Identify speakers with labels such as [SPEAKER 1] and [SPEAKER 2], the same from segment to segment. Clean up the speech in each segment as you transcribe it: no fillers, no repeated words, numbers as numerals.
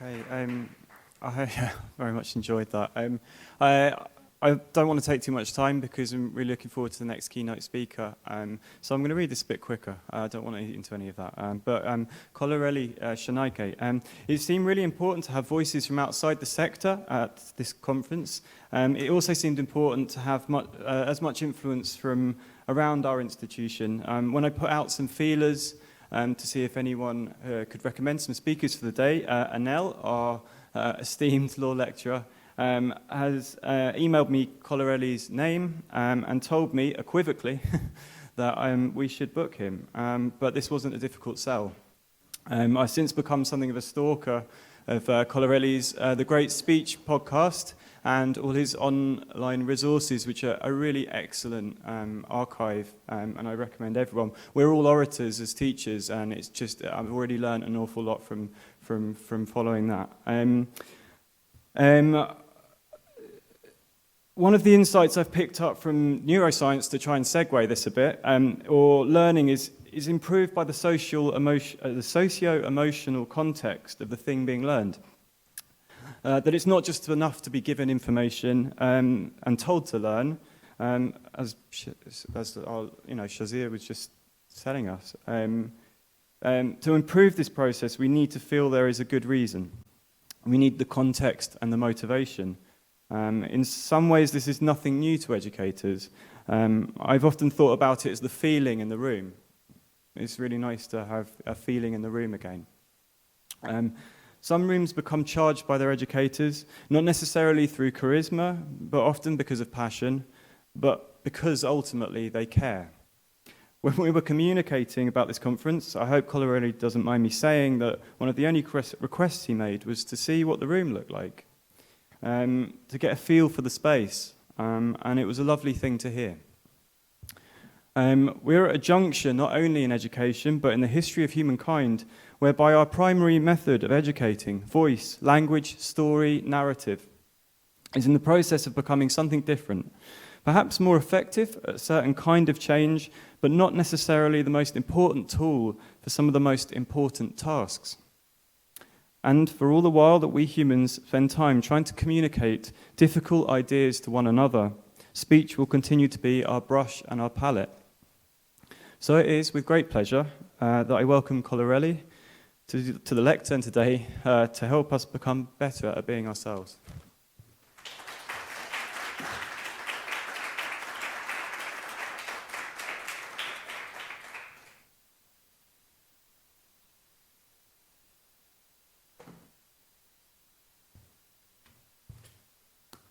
[SPEAKER 1] Okay, I very much enjoyed that. I don't want to take too much time because I'm really looking forward to the next keynote speaker. So I'm going to read this a bit quicker. I don't want to eat into any of that. Kolarele Sonaike. It seemed really important to have voices from outside the sector at this conference. It also seemed important to have as much influence from around our institution. When I put out some feelers to see if anyone could recommend some speakers for the day, Annell, our esteemed law lecturer, has emailed me Kolarele's name and told me equivocally that we should book him. But this wasn't a difficult sell. I've since become something of a stalker of Kolarele's The Great Speech podcast and all his online resources, which are a really excellent archive, and I recommend everyone. We're all orators as teachers, and it's just I've already learned an awful lot from following that. One of the insights I've picked up from neuroscience to try and segue this a bit, or learning, is improved by the socio-emotional context of the thing being learned. That it's not just enough to be given information and told to learn, as Shazia was just telling us. To improve this process, we need to feel there is a good reason. We need the context and the motivation. In some ways, this is nothing new to educators. I've often thought about it as the feeling in the room. It's really nice to have a feeling in the room again. Some rooms become charged by their educators, not necessarily through charisma, but often because of passion, but because ultimately they care. When we were communicating about this conference, I hope Kolarele doesn't mind me saying that one of the only requests he made was to see what the room looked like, to get a feel for the space, and it was a lovely thing to hear. We're at a juncture not only in education, but in the history of humankind, whereby our primary method of educating, voice, language, story, narrative, is in the process of becoming something different, perhaps more effective at a certain kind of change, but not necessarily the most important tool for some of the most important tasks. And for all the while that we humans spend time trying to communicate difficult ideas to one another, speech will continue to be our brush and our palette. So it is with great pleasure that I welcome Kolarele to the lectern today to help us become better at being ourselves.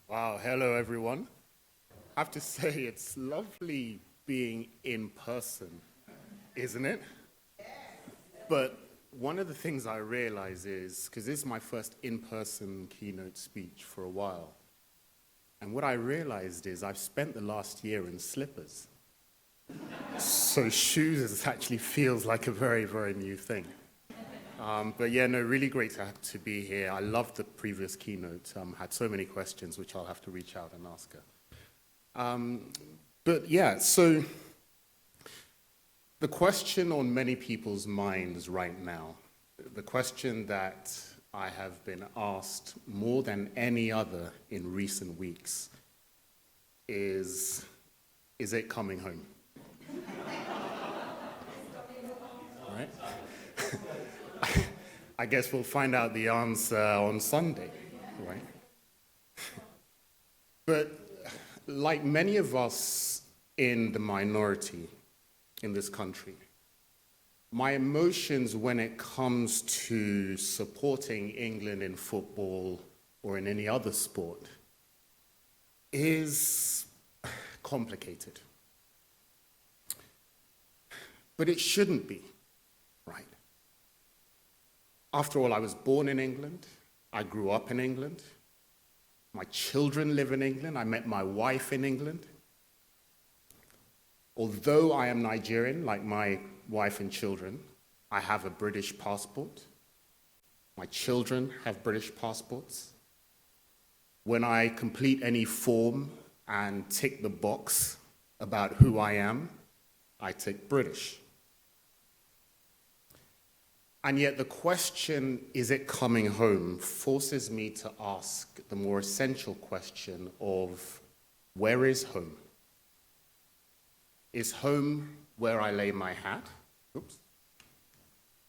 [SPEAKER 2] Wow, hello everyone. I have to say it's lovely being in person, isn't it? But one of the things I realize is, because this is my first in-person keynote speech for a while, and what I realized is I've spent the last year in slippers. So shoes actually feels like a very, very new thing. But yeah, no, really great to be here. I loved the previous keynote. Had so many questions, which I'll have to reach out and ask her. But yeah, so the question on many people's minds right now, the question that I have been asked more than any other in recent weeks is it coming home? Right? I guess we'll find out the answer on Sunday, right? But like many of us in the minority in this country, my emotions when it comes to supporting England in football or in any other sport is complicated. But it shouldn't be, right? After all, I was born in England. I grew up in England. My children live in England. I met my wife in England. Although I am Nigerian, like my wife and children, I have a British passport. My children have British passports. When I complete any form and tick the box about who I am, I tick British. And yet the question, is it coming home, forces me to ask the more essential question of, where is home? Is home where I lay my hat? Oops.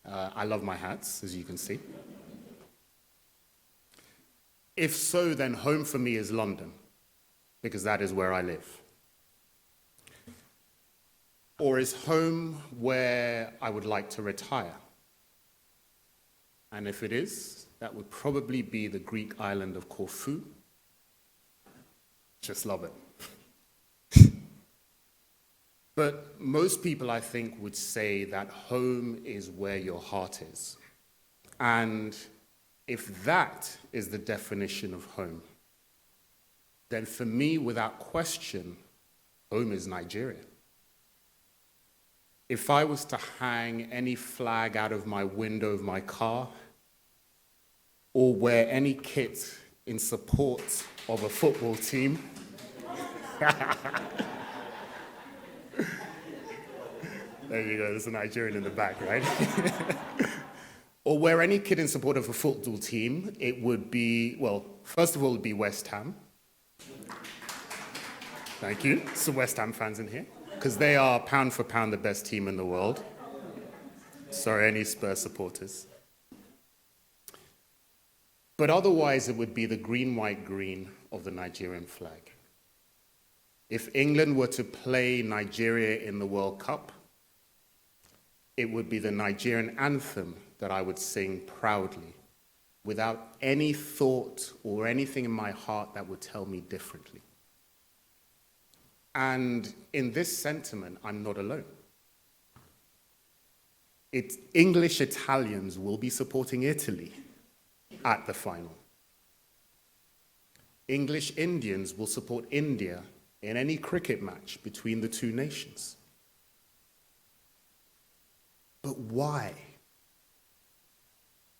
[SPEAKER 2] I love my hats, as you can see. If so, then home for me is London, because that is where I live. Or is home where I would like to retire? And if it is, that would probably be the Greek island of Corfu. Just love it. But most people, I think, would say that home is where your heart is. And if that is the definition of home, then for me, without question, home is Nigeria. If I was to hang any flag out of my window of my car, or wear any kit in support of a football team, there you go, there's a Nigerian in the back, right? Or wear any kit in support of a football team, it would be, well, first of all, it would be West Ham. Thank you. Some West Ham fans in here, because they are pound for pound the best team in the world. Sorry, any Spurs supporters. But otherwise, it would be the green, white, green of the Nigerian flag. If England were to play Nigeria in the World Cup, it would be the Nigerian anthem that I would sing proudly, without any thought or anything in my heart that would tell me differently. And in this sentiment, I'm not alone. English Italians will be supporting Italy at the final. English Indians will support India in any cricket match between the two nations. But why?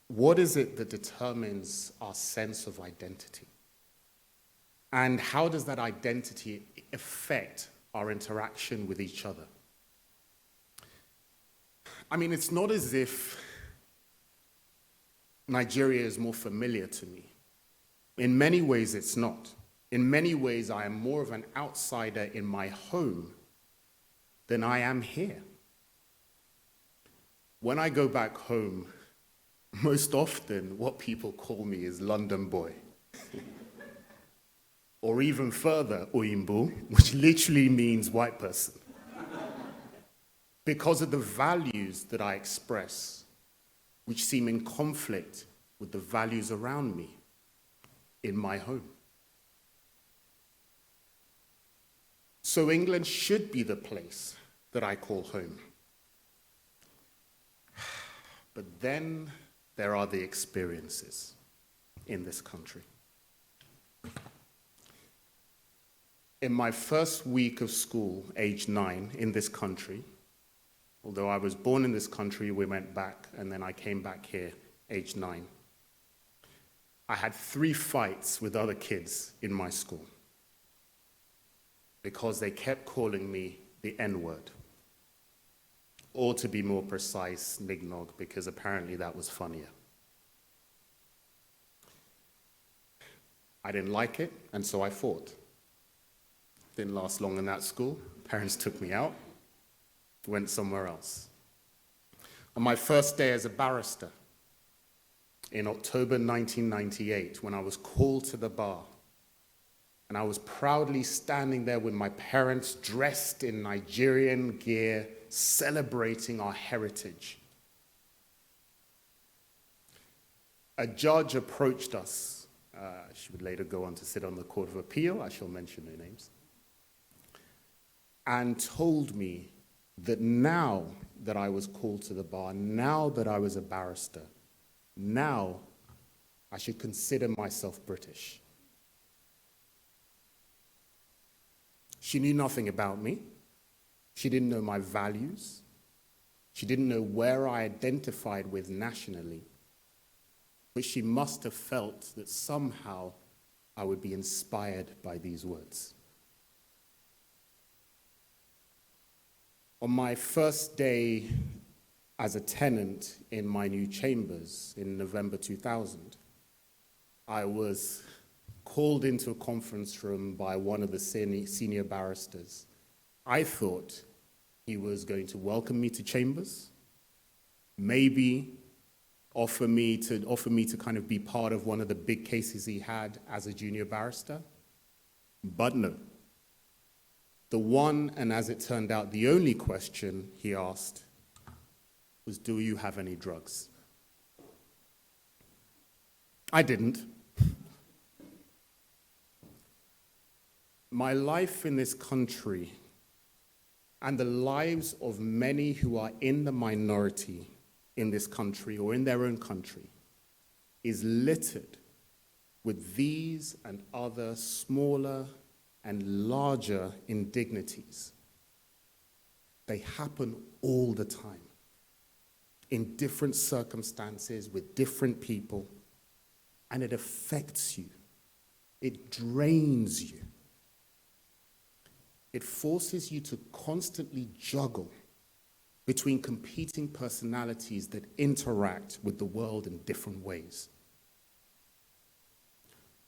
[SPEAKER 2] What is it that determines our sense of identity? And how does that identity affect our interaction with each other? I mean, it's not as if Nigeria is more familiar to me. In many ways, it's not. In many ways, I am more of an outsider in my home than I am here. When I go back home, most often what people call me is London boy. Or even further, Oyinbo, which literally means white person. Because of the values that I express, which seem in conflict with the values around me in my home. So England should be the place that I call home. But then there are the experiences in this country. In my first week of school, age 9, in this country, although I was born in this country, we went back, and then I came back here, age 9. I had 3 fights with other kids in my school because they kept calling me the N-word. Or to be more precise, nignog, because apparently that was funnier. I didn't like it, and so I fought. Didn't last long in that school. Parents took me out, went somewhere else. On my first day as a barrister, in October 1998, when I was called to the bar, and I was proudly standing there with my parents dressed in Nigerian gear, celebrating our heritage. A judge approached us. She would later go on to sit on the Court of Appeal. I shall mention no names. And told me that now that I was called to the bar, now that I was a barrister, now I should consider myself British. She knew nothing about me. She didn't know my values. She didn't know where I identified with nationally. But she must have felt that somehow I would be inspired by these words. On my first day as a tenant in my new chambers in November 2000, I was called into a conference room by one of the senior barristers. I thought he was going to welcome me to chambers, maybe offer me to kind of be part of one of the big cases he had as a junior barrister. But no. The one, and as it turned out, the only question he asked was, do you have any drugs? I didn't. My life in this country and the lives of many who are in the minority in this country or in their own country is littered with these and other smaller and larger indignities. They happen all the time, in different circumstances, with different people, and it affects you. It drains you. It forces you to constantly juggle between competing personalities that interact with the world in different ways.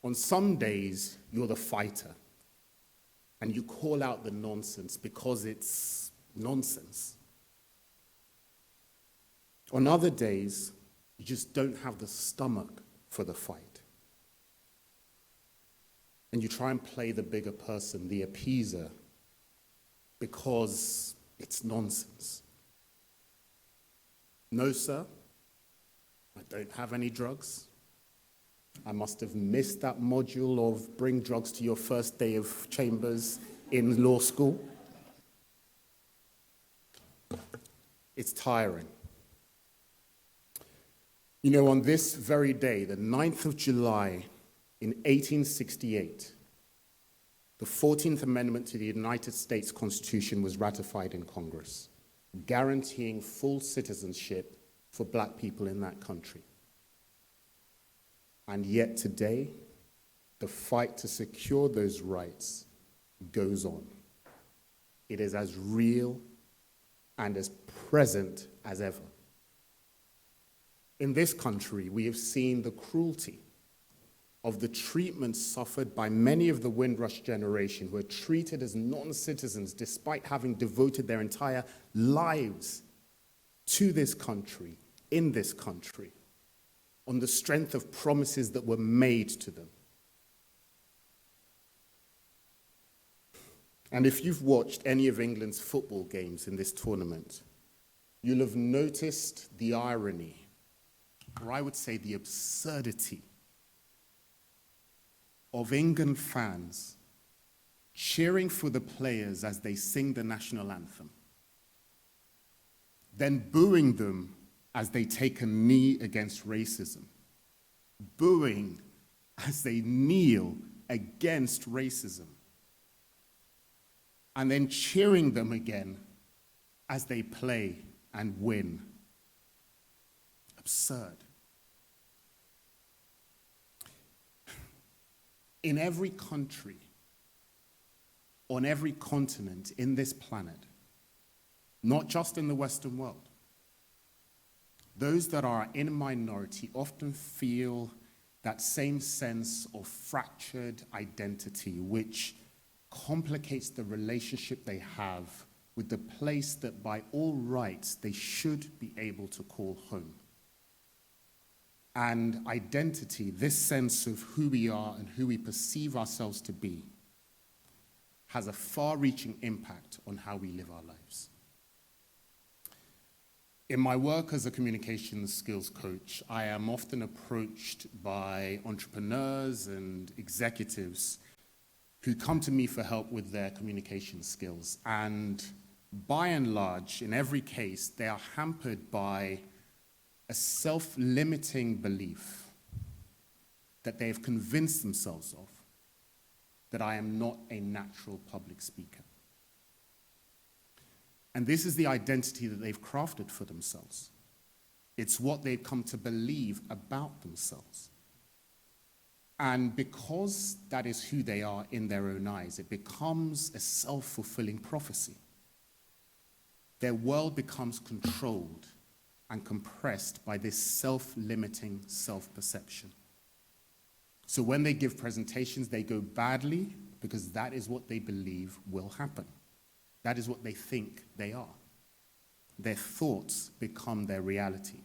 [SPEAKER 2] On some days, you're the fighter, and you call out the nonsense because it's nonsense. On other days, you just don't have the stomach for the fight. And you try and play the bigger person, the appeaser, because it's nonsense. No, sir, I don't have any drugs. I must have missed that module of bring drugs to your first day of chambers in law school. It's tiring. You know, on this very day, the 9th of July in 1868, the 14th Amendment to the United States Constitution was ratified in Congress, guaranteeing full citizenship for black people in that country. And yet today, the fight to secure those rights goes on. It is as real and as present as ever. In this country, we have seen the cruelty of the treatment suffered by many of the Windrush generation who are treated as non-citizens despite having devoted their entire lives to this country, in this country, on the strength of promises that were made to them. And if you've watched any of England's football games in this tournament, you'll have noticed the irony, or I would say the absurdity, of England fans cheering for the players as they sing the national anthem, then booing them as they take a knee against racism, booing as they kneel against racism, and then cheering them again as they play and win. Absurd. In every country, on every continent in this planet, not just in the Western world, those that are in a minority often feel that same sense of fractured identity, which complicates the relationship they have with the place that by all rights they should be able to call home. And identity, this sense of who we are and who we perceive ourselves to be, has a far-reaching impact on how we live our lives. In my work as a communications skills coach, I am often approached by entrepreneurs and executives who come to me for help with their communication skills. And by and large, in every case, they are hampered by a self-limiting belief that they have convinced themselves of, that I am not a natural public speaker. And this is the identity that they've crafted for themselves. It's what they've come to believe about themselves. And because that is who they are in their own eyes, it becomes a self-fulfilling prophecy. Their world becomes controlled and compressed by this self-limiting self-perception. So when they give presentations, they go badly because that is what they believe will happen. That is what they think they are. Their thoughts become their reality.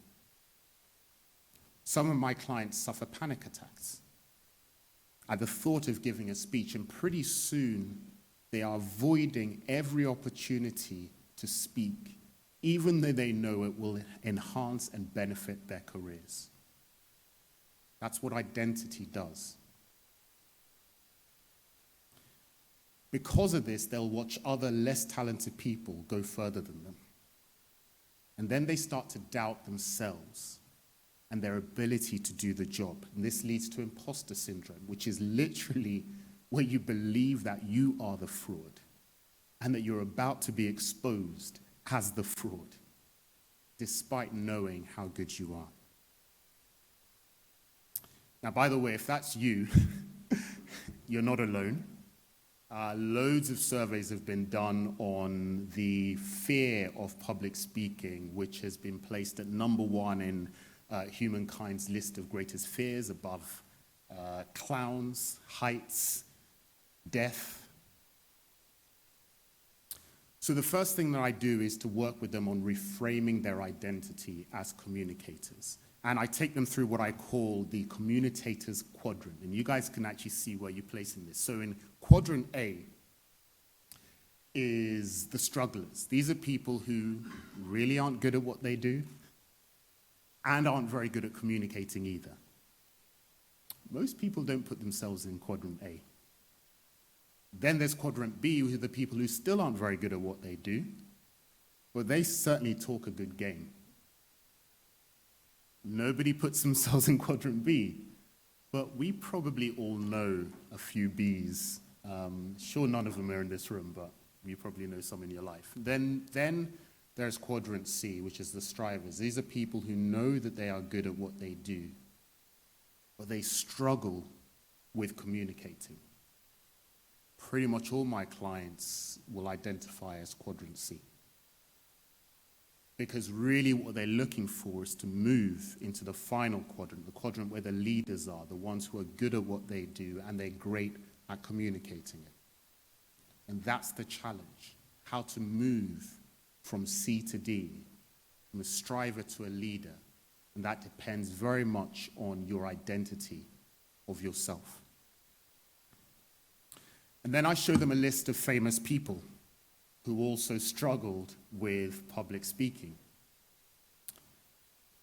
[SPEAKER 2] Some of my clients suffer panic attacks at the thought of giving a speech, and pretty soon they are avoiding every opportunity to speak, even though they know it will enhance and benefit their careers. That's what identity does. Because of this, they'll watch other less talented people go further than them. And then they start to doubt themselves and their ability to do the job. And this leads to imposter syndrome, which is literally where you believe that you are the fraud and that you're about to be exposed as the fraud, despite knowing how good you are. Now, by the way, if that's you, you're not alone. Loads of surveys have been done on the fear of public speaking, which has been placed at number one in humankind's list of greatest fears, above clowns, heights, death. So the first thing that I do is to work with them on reframing their identity as communicators. And I take them through what I call the communicator's quadrant. And you guys can actually see where you're placing this. So in quadrant A is the strugglers. These are people who really aren't good at what they do and aren't very good at communicating either. Most people don't put themselves in quadrant A. Then there's quadrant B, who are the people who still aren't very good at what they do, but they certainly talk a good game. Nobody puts themselves in quadrant B, but we probably all know a few Bs. Sure, none of them are in this room, but you probably know some in your life. Then there's quadrant C, which is the strivers. These are people who know that they are good at what they do, but they struggle with communicating. Pretty much all my clients will identify as quadrant C. Because really what they're looking for is to move into the final quadrant, the quadrant where the leaders are, the ones who are good at what they do and they're great at communicating it. And that's the challenge, how to move from C to D, from a striver to a leader. And that depends very much on your identity of yourself. And then I show them a list of famous people who also struggled with public speaking.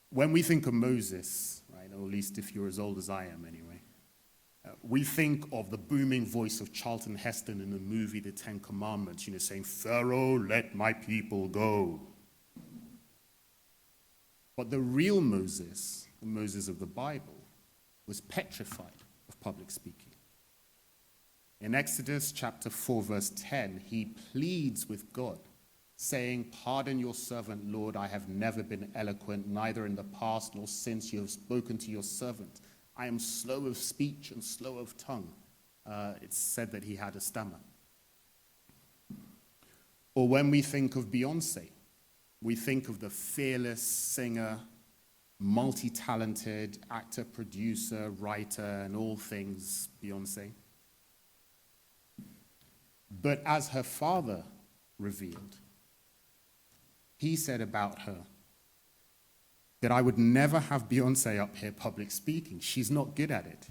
[SPEAKER 2] When we think of Moses, right, or at least if you're as old as I am anyway, we think of the booming voice of Charlton Heston in the movie The Ten Commandments, saying, "Pharaoh, let my people go." But the real Moses, the Moses of the Bible, was petrified of public speaking. In Exodus chapter 4, verse 10, he pleads with God, saying, "Pardon your servant, Lord, I have never been eloquent, neither in the past nor since you have spoken to your servant. I am slow of speech and slow of tongue." It's said that he had a stammer. Or when we think of Beyonce, we think of the fearless singer, multi-talented actor, producer, writer, and all things Beyonce. But as her father revealed, he said about her that I would never have Beyonce up here public speaking. She's not good at it.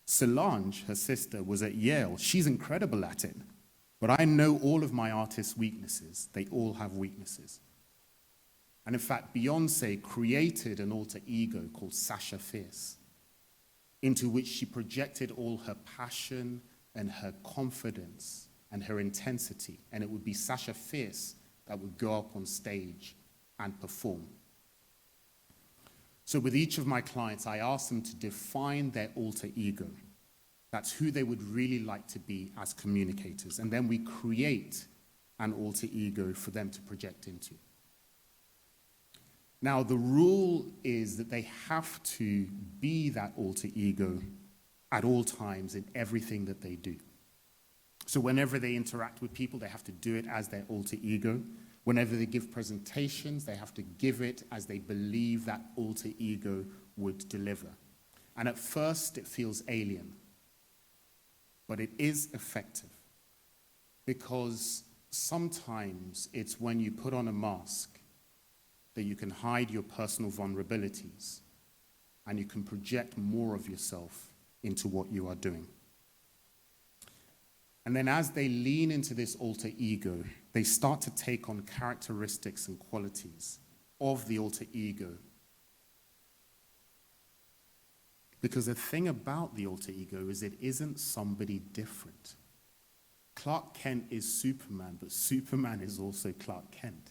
[SPEAKER 2] Solange, her sister, was at Yale. She's incredible at it. But I know all of my artists' weaknesses. They all have weaknesses. And in fact, Beyonce created an alter ego called Sasha Fierce, into which she projected all her passion and her confidence and her intensity, and it would be Sasha Fierce that would go up on stage and perform. So with each of my clients, I ask them to define their alter ego. That's who they would really like to be as communicators, and then we create an alter ego for them to project into. Now, the rule is that they have to be that alter ego at all times in everything that they do. So whenever they interact with people, they have to do it as their alter ego. Whenever they give presentations, they have to give it as they believe that alter ego would deliver. And at first, it feels alien. But it is effective. Because sometimes it's when you put on a mask that you can hide your personal vulnerabilities and you can project more of yourself into what you are doing. And then as they lean into this alter ego, they start to take on characteristics and qualities of the alter ego. Because the thing about the alter ego is it isn't somebody different. Clark Kent is Superman, but Superman is also Clark Kent.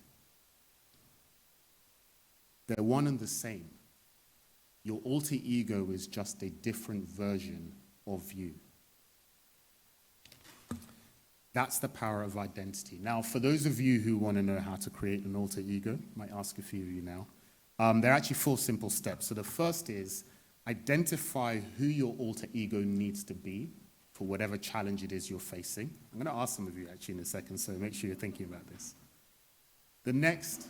[SPEAKER 2] They're one and the same. Your alter ego is just a different version of you. That's the power of identity. Now, for those of you who want to know how to create an alter ego, I might ask a few of you now, there are actually 4 simple steps. So the first is identify who your alter ego needs to be for whatever challenge it is you're facing. I'm going to ask some of you actually in a second, so make sure you're thinking about this. The next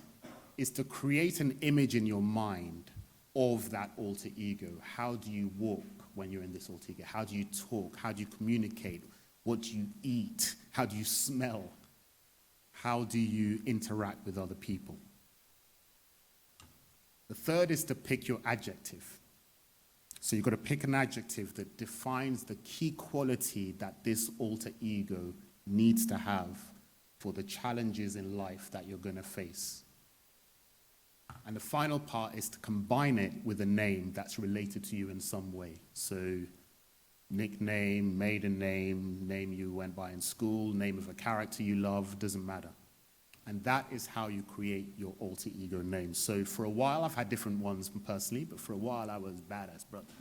[SPEAKER 2] is to create an image in your mind of that alter ego. How do you walk when you're in this alter ego? How do you talk? How do you communicate? What do you eat? How do you smell? How do you interact with other people? The third is to pick your adjective. So you've got to pick an adjective that defines the key quality that this alter ego needs to have for the challenges in life that you're going to face. And the final part is to combine it with a name that's related to you in some way. So nickname, maiden name, name you went by in school, name of a character you love, doesn't matter. And that is how you create your alter ego name. So for a while, I've had different ones personally, but for a while I was badass brother.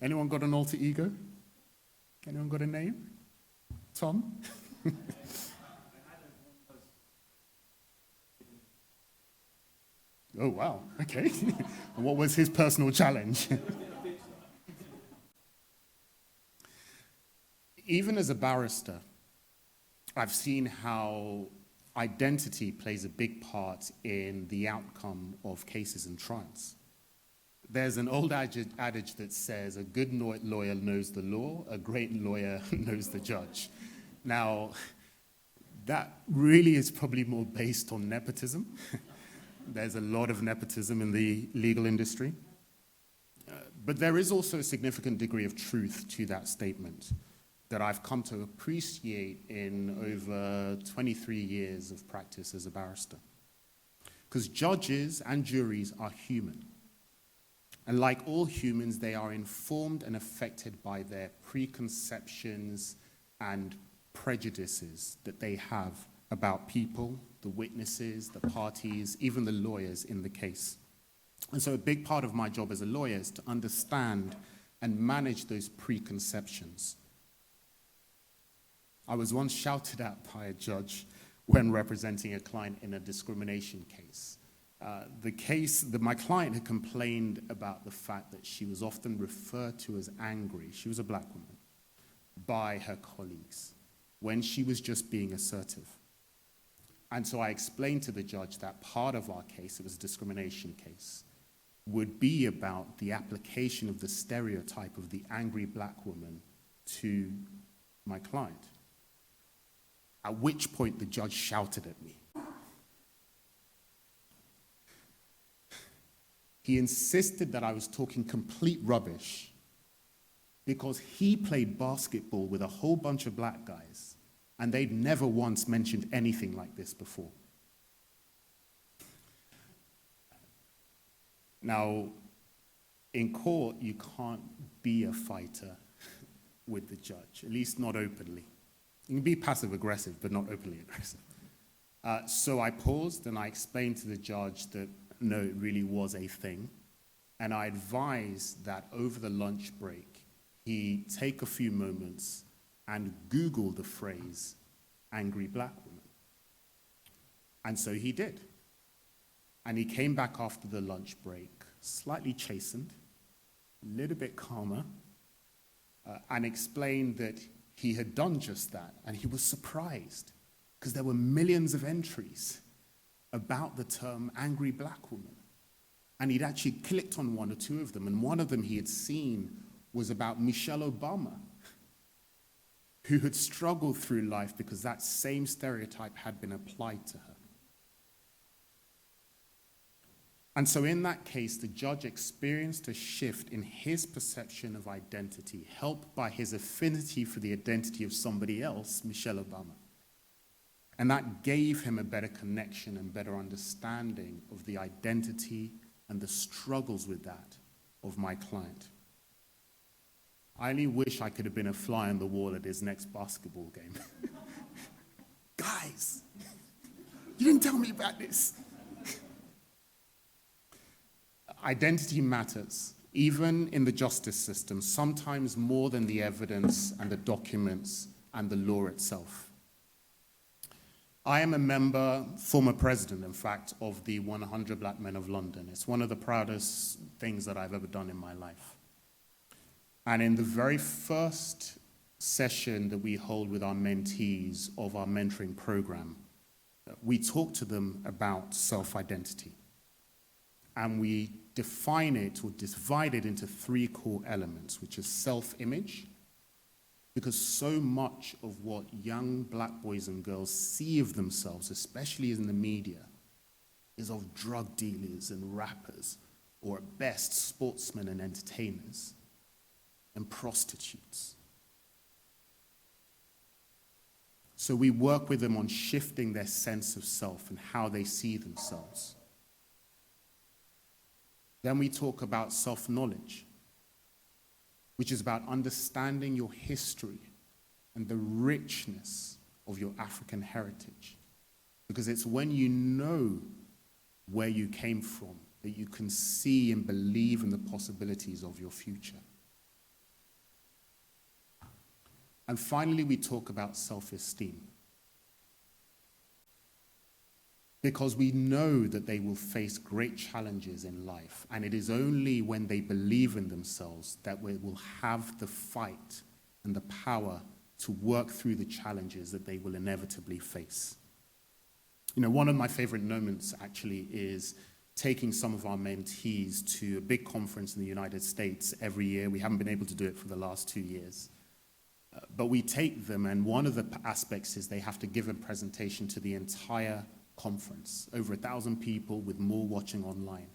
[SPEAKER 2] Anyone got an alter ego? Anyone got a name? Tom? Oh, wow, okay. What was his personal challenge? Even as a barrister, I've seen how identity plays a big part in the outcome of cases and trials. There's an old adage that says, a good lawyer knows the law, a great lawyer knows the judge. Now, that really is probably more based on nepotism. There's a lot of nepotism in the legal industry. But there is also a significant degree of truth to that statement that I've come to appreciate in over 23 years of practice as a barrister. Because judges and juries are human. And like all humans, they are informed and affected by their preconceptions and prejudices that they have about people, the witnesses, the parties, even the lawyers in the case. And so a big part of my job as a lawyer is to understand and manage those preconceptions. I was once shouted at by a judge when representing a client in a discrimination case. My client had complained about the fact that she was often referred to as angry, she was a black woman, by her colleagues when she was just being assertive. And so I explained to the judge that part of our case, it was a discrimination case, would be about the application of the stereotype of the angry black woman to my client. At which point the judge shouted at me. He insisted that I was talking complete rubbish because he played basketball with a whole bunch of black guys and they'd never once mentioned anything like this before. Now, in court, you can't be a fighter with the judge, at least not openly. You can be passive-aggressive, but not openly aggressive. So I paused and I explained to the judge that, no, it really was a thing. And I advised that over the lunch break, he take a few moments and Google the phrase, angry black woman. And so he did. And he came back after the lunch break, slightly chastened, a little bit calmer, and explained that he had done just that, and he was surprised because there were millions of entries about the term angry black woman. And he'd actually clicked on one or two of them, and one of them he had seen was about Michelle Obama, who had struggled through life because that same stereotype had been applied to her. And so in that case, the judge experienced a shift in his perception of identity, helped by his affinity for the identity of somebody else, Michelle Obama. And that gave him a better connection and better understanding of the identity and the struggles with that of my client. I only wish I could have been a fly on the wall at his next basketball game. Guys, you didn't tell me about this. Identity matters, even in the justice system, sometimes more than the evidence and the documents and the law itself. I am a member, former president, in fact, of the 100 Black Men of London. It's one of the proudest things that I've ever done in my life. And in the very first session that we hold with our mentees of our mentoring program, we talk to them about self-identity. And we define it or divide it into three core elements, which is self-image, because so much of what young black boys and girls see of themselves, especially in the media, is of drug dealers and rappers, or at best, sportsmen and entertainers, and prostitutes. So we work with them on shifting their sense of self and how they see themselves. Then we talk about self-knowledge, which is about understanding your history and the richness of your African heritage. Because it's when you know where you came from that you can see and believe in the possibilities of your future. And finally, we talk about self-esteem. Because we know that they will face great challenges in life, and it is only when they believe in themselves that we will have the fight and the power to work through the challenges that they will inevitably face. You know, one of my favorite moments actually is taking some of our mentees to a big conference in the United States every year. We haven't been able to do it for the last 2 years. But we take them, and one of the aspects is they have to give a presentation to the entire conference, over 1,000 people with more watching online.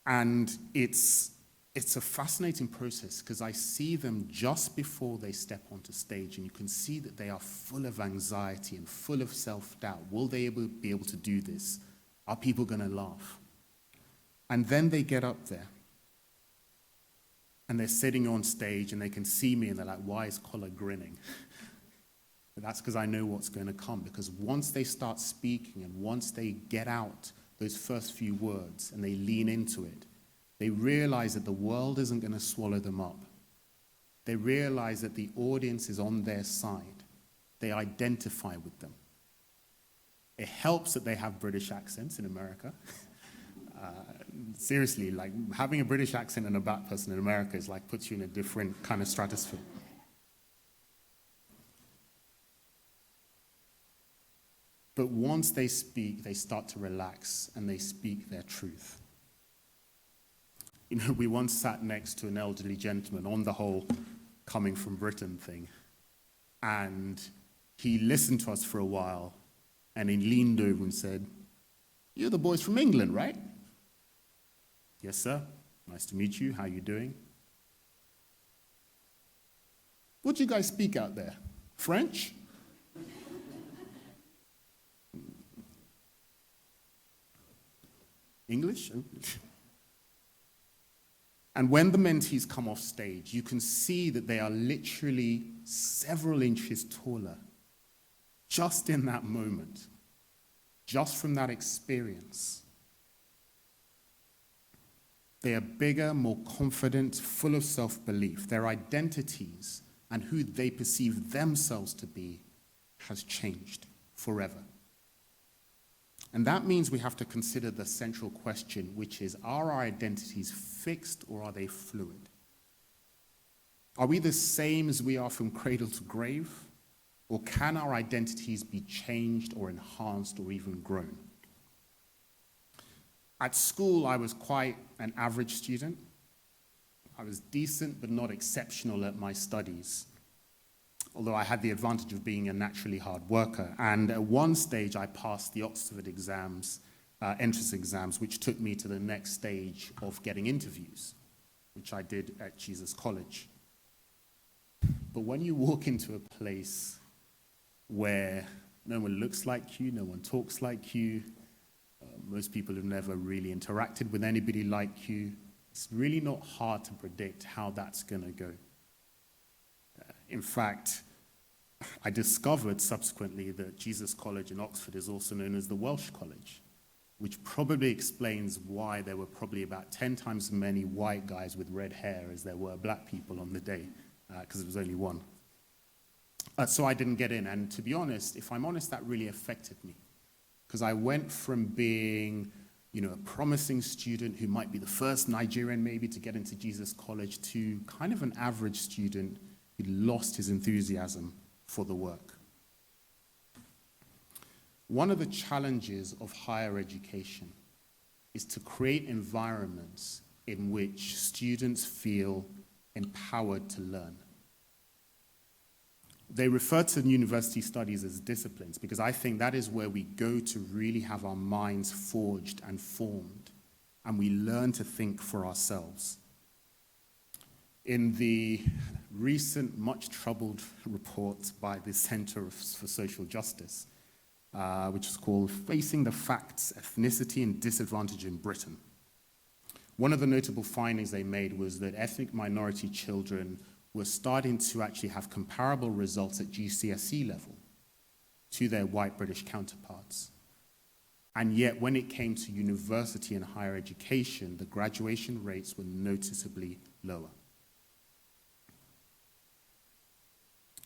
[SPEAKER 2] And it's a fascinating process because I see them just before they step onto stage, and you can see that they are full of anxiety and full of self-doubt. Will they be able to do this? Are people going to laugh? And then they get up there and they're sitting on stage and they can see me and they're like, why is Kola grinning? But that's because I know what's going to come, because once they start speaking and once they get out those first few words and they lean into it, they realize that the world isn't going to swallow them up. They realize that the audience is on their side. They identify with them. It helps that they have British accents in America. Seriously, like having a British accent and a black person in America is like puts you in a different kind of stratosphere. But once they speak, they start to relax and they speak their truth. You know, we once sat next to an elderly gentleman on the whole coming from Britain thing, and he listened to us for a while, and he leaned over and said, "You're the boys from England, right?" "Yes, sir. Nice to meet you. How you doing?" "What do you guys speak out there? French?" "English?" And when the mentees come off stage, you can see that they are literally several inches taller just in that moment, just from that experience. They are bigger, more confident, full of self-belief. Their identities and who they perceive themselves to be has changed forever. And that means we have to consider the central question, which is, are our identities fixed or are they fluid? Are we the same as we are from cradle to grave? Or can our identities be changed or enhanced or even grown? At school, I was quite an average student. I was decent but not exceptional at my studies, although I had the advantage of being a naturally hard worker. And at one stage, I passed the Oxford exams, entrance exams, which took me to the next stage of getting interviews, which I did at Jesus College. But when you walk into a place where no one looks like you, no one talks like you, most people have never really interacted with anybody like you, it's really not hard to predict how that's going to go. In fact, I discovered subsequently that Jesus College in Oxford is also known as the Welsh College, which probably explains why there were probably about 10 times as many white guys with red hair as there were black people on the day, because there was only one. So I didn't get in, and to be honest, if I'm honest, that really affected me, because I went from being a promising student who might be the first Nigerian maybe to get into Jesus College to kind of an average student who lost his enthusiasm for the work. One of the challenges of higher education is to create environments in which students feel empowered to learn. They refer to university studies as disciplines because I think that is where we go to really have our minds forged and formed, and we learn to think for ourselves. In the recent, much-troubled report by the Center for Social Justice, which is called Facing the Facts, Ethnicity and Disadvantage in Britain, one of the notable findings they made was that ethnic minority children were starting to actually have comparable results at GCSE level to their white British counterparts. And yet, when it came to university and higher education, the graduation rates were noticeably lower.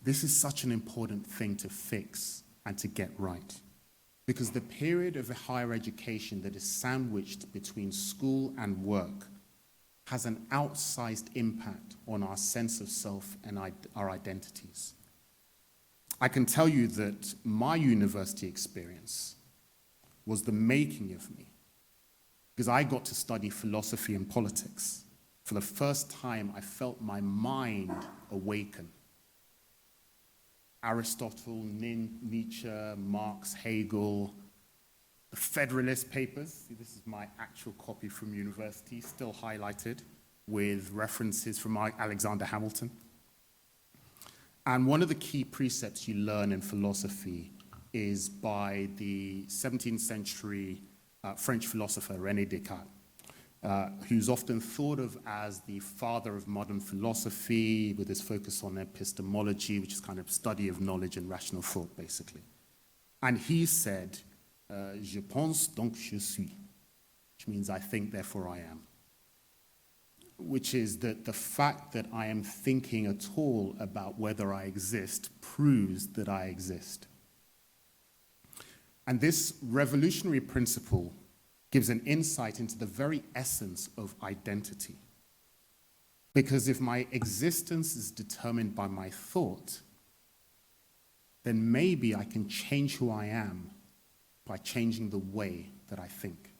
[SPEAKER 2] This is such an important thing to fix and to get right, because the period of higher education that is sandwiched between school and work has an outsized impact on our sense of self and our identities. I can tell you that my university experience was the making of me, because I got to study philosophy and politics. For the first time, I felt my mind awaken. Aristotle, Nietzsche, Marx, Hegel, the Federalist Papers. See, this is my actual copy from university, still highlighted with references from Alexander Hamilton. And one of the key precepts you learn in philosophy is by the 17th century French philosopher Rene Descartes, who's often thought of as the father of modern philosophy, with his focus on epistemology, which is kind of study of knowledge and rational thought, basically. And he said, je pense donc je suis, which means I think, therefore I am. Which is that the fact that I am thinking at all about whether I exist proves that I exist. And this revolutionary principle gives an insight into the very essence of identity. Because if my existence is determined by my thought, then maybe I can change who I am by changing the way that I think.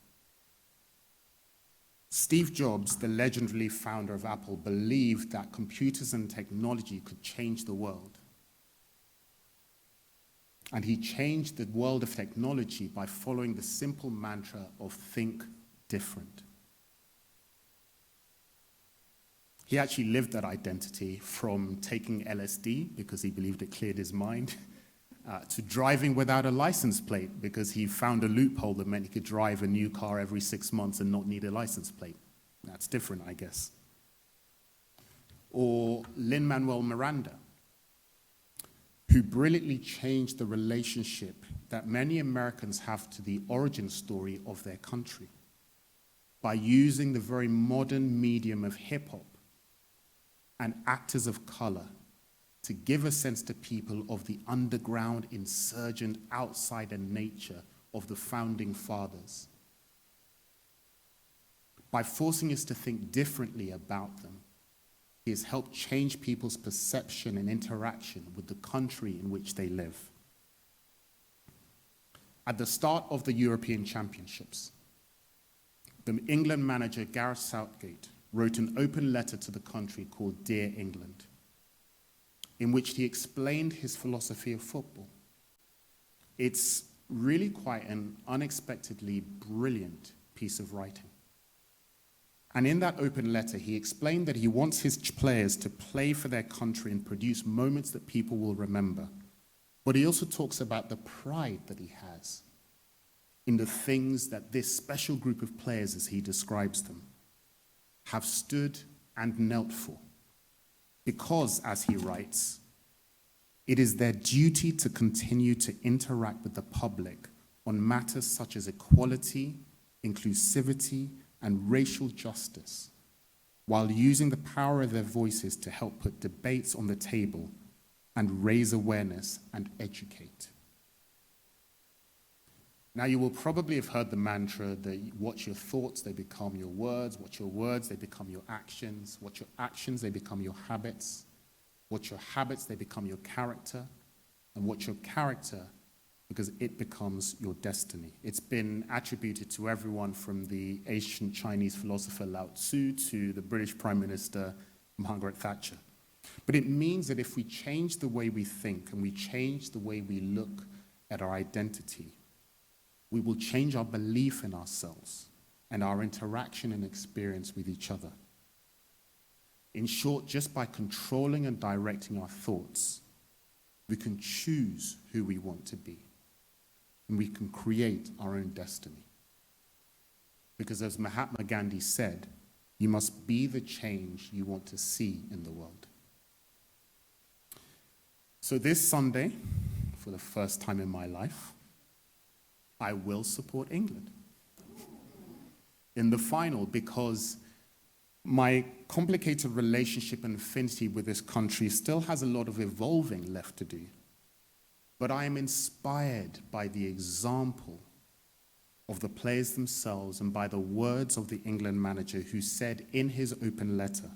[SPEAKER 2] Steve Jobs, the legendary founder of Apple, believed that computers and technology could change the world. And he changed the world of technology by following the simple mantra of think different. He actually lived that identity from taking LSD because he believed it cleared his mind, to driving without a license plate because he found a loophole that meant he could drive a new car every 6 months and not need a license plate. That's different, I guess. Or Lin-Manuel Miranda, who brilliantly changed the relationship that many Americans have to the origin story of their country by using the very modern medium of hip-hop and actors of color to give a sense to people of the underground, insurgent, outsider nature of the founding fathers. By forcing us to think differently about them, He has helped change people's perception and interaction with the country in which they live. At the start of the European Championships, the England manager Gareth Southgate wrote an open letter to the country called Dear England, in which he explained his philosophy of football. It's really quite an unexpectedly brilliant piece of writing. And in that open letter, he explained that he wants his players to play for their country and produce moments that people will remember. But he also talks about the pride that he has in the things that this special group of players, as he describes them, have stood and knelt for. Because, as he writes, it is their duty to continue to interact with the public on matters such as equality, inclusivity, and racial justice, while using the power of their voices to help put debates on the table and raise awareness and educate. Now, you will probably have heard the mantra that what's your thoughts, they become your words. What's your words, they become your actions. What's your actions, they become your habits. What's your habits, they become your character. And what's your character, because it becomes your destiny. It's been attributed to everyone from the ancient Chinese philosopher Lao Tzu to the British Prime Minister Margaret Thatcher. But it means that if we change the way we think and we change the way we look at our identity, we will change our belief in ourselves and our interaction and experience with each other. In short, just by controlling and directing our thoughts, we can choose who we want to be, and we can create our own destiny. Because as Mahatma Gandhi said, you must be the change you want to see in the world. So this Sunday, for the first time in my life, I will support England in the final, because my complicated relationship and affinity with this country still has a lot of evolving left to do. But I am inspired by the example of the players themselves and by the words of the England manager, who said in his open letter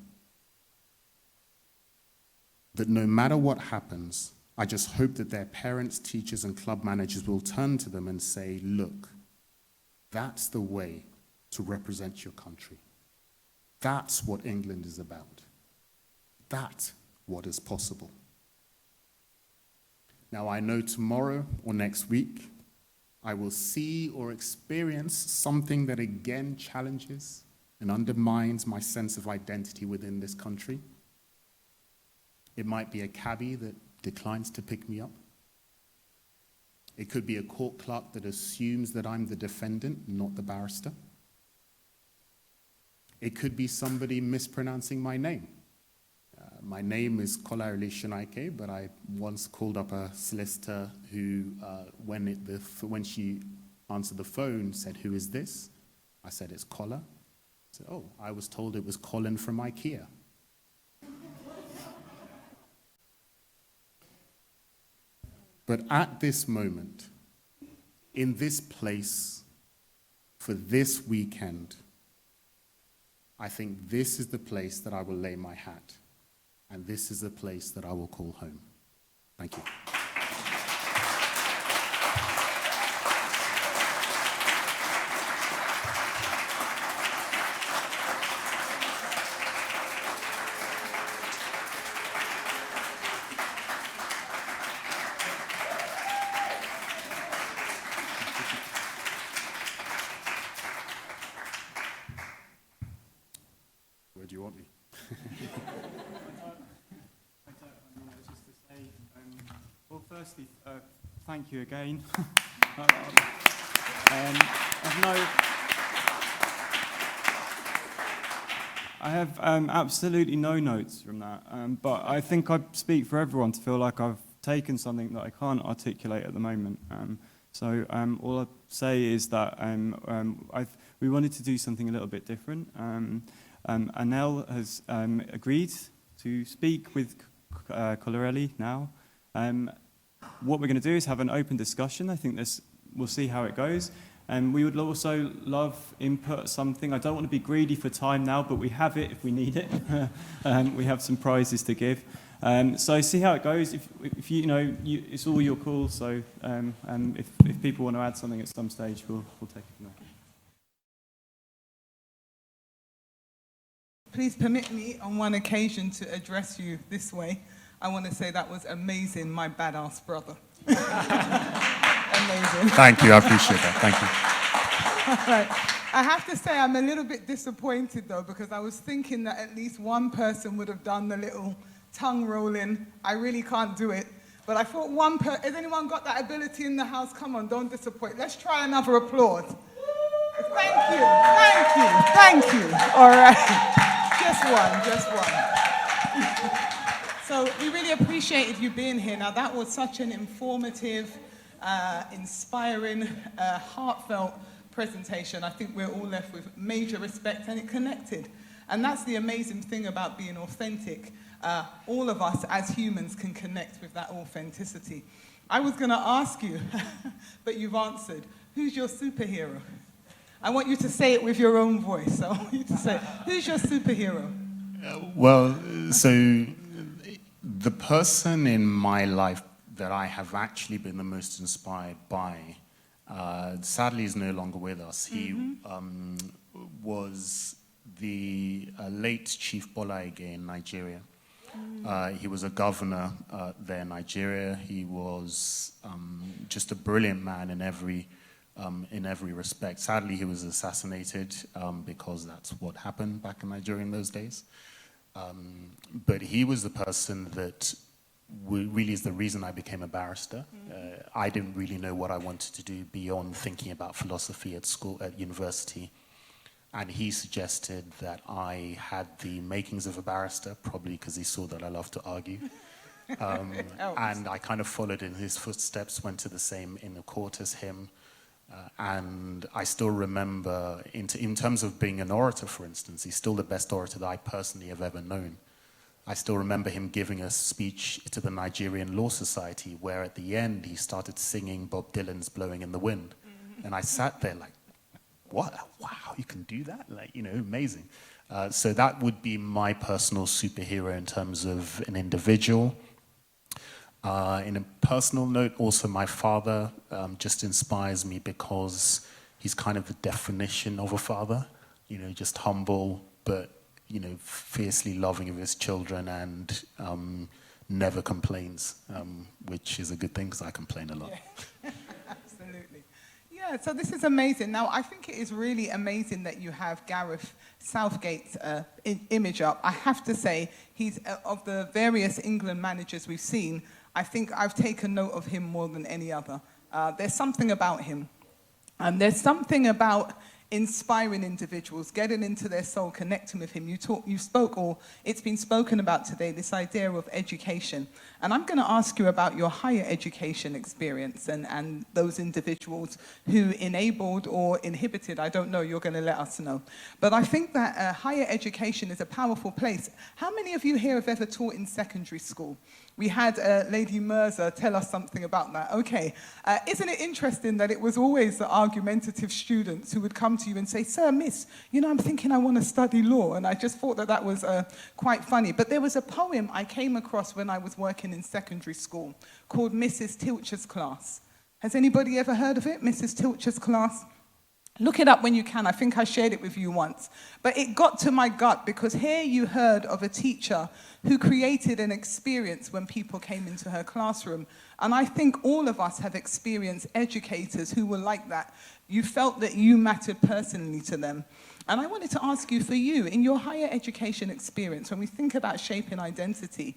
[SPEAKER 2] that no matter what happens, I just hope that their parents, teachers, and club managers will turn to them and say, look, that's the way to represent your country. That's what England is about. That's what is possible. Now, I know tomorrow or next week, I will see or experience something that again challenges and undermines my sense of identity within this country. It might be a cabbie that declines to pick me up. It could be a court clerk that assumes that I'm the defendant, not the barrister. It could be somebody mispronouncing my name. My name is Kolarele Sonaike, but I once called up a solicitor who, when she answered the phone, said, "Who is this?" I said, "It's Kola." I said, "Oh, I was told it was Colin from IKEA." But at this moment, in this place, for this weekend, I think this is the place that I will lay my hat, and this is the place that I will call home. Thank you. Where do you want me?
[SPEAKER 1] Well, firstly, thank you again. I have absolutely no notes from that, but I think I speak for everyone to feel like I've taken something that I can't articulate at the moment. So all I'll say is that we wanted to do something a little bit different. Annell has agreed to speak with Kolarele now. What we're going to do is have an open discussion. I think we'll see how it goes. And we would also love input, something. I don't want to be greedy for time now, but we have it if we need it. We have some prizes to give. So see how it goes. If you know, it's all your call. So if people want to add something at some stage, we'll take it from there.
[SPEAKER 3] Please permit me on one occasion to address you this way. I want to say that was amazing, my badass brother. Amazing.
[SPEAKER 2] Thank you, I appreciate that. Thank you.
[SPEAKER 3] All right. I have to say I'm a little bit disappointed though, because I was thinking that at least one person would have done the little tongue rolling. I really can't do it. But I thought has anyone got that ability in the house? Come on, don't disappoint. Let's try another applause. Thank you, thank you, thank you. All right. Just one. So we really appreciated you being here. Now that was such an informative, inspiring, heartfelt presentation. I think we're all left with major respect, and it connected. And that's the amazing thing about being authentic. All of us as humans can connect with that authenticity. I was going to ask you, but you've answered. Who's your superhero? I want you to say it with your own voice. So I want you to say, who's your superhero?
[SPEAKER 2] Well, so the person in my life that I have actually been the most inspired by, sadly is no longer with us. He was the late Chief Bolaige in Nigeria. He was a governor there in Nigeria. He was just a brilliant man in every respect. Sadly, he was assassinated because that's what happened back in Nigeria in those days. But he was the person that really is the reason I became a barrister. I didn't really know what I wanted to do beyond thinking about philosophy at school, at university. And he suggested that I had the makings of a barrister, probably because he saw that I loved to argue. And I kind of followed in his footsteps, went to the same inner court as him. And I still remember, in terms of being an orator, for instance, he's still the best orator that I personally have ever known. I still remember him giving a speech to the Nigerian Law Society, where at the end he started singing Bob Dylan's Blowing in the Wind. And I sat there like, what? Wow, you can do that? Like, you know, amazing. So that would be my personal superhero in terms of an individual. In a personal note, also my father just inspires me because he's kind of the definition of a father, you know, just humble, but, you know, fiercely loving of his children and never complains, which is a good thing because I complain a lot.
[SPEAKER 3] Yeah. Absolutely. Yeah, so this is amazing. Now, I think it is really amazing that you have Gareth Southgate's image up. I have to say, he's of the various England managers we've seen, I think I've taken note of him more than any other. There's something about him. And there's something about inspiring individuals, getting into their soul, connecting with him. You spoke, or it's been spoken about today, this idea of education. And I'm going to ask you about your higher education experience and those individuals who enabled or inhibited, I don't know, you're going to let us know. But I think that higher education is a powerful place. How many of you here have ever taught in secondary school? We had Lady Mirza tell us something about that. Okay, isn't it interesting that it was always the argumentative students who would come to you and say, "Sir, miss, you know, I'm thinking I want to study law." And I just thought that that was quite funny. But there was a poem I came across when I was working in secondary school called Mrs. Tilcher's Class. Has anybody ever heard of it, Mrs. Tilcher's Class? Look it up when you can. I think I shared it with you once. But it got to my gut because here you heard of a teacher who created an experience when people came into her classroom. And I think all of us have experienced educators who were like that. You felt that you mattered personally to them. And I wanted to ask you, for you, in your higher education experience, when we think about shaping identity,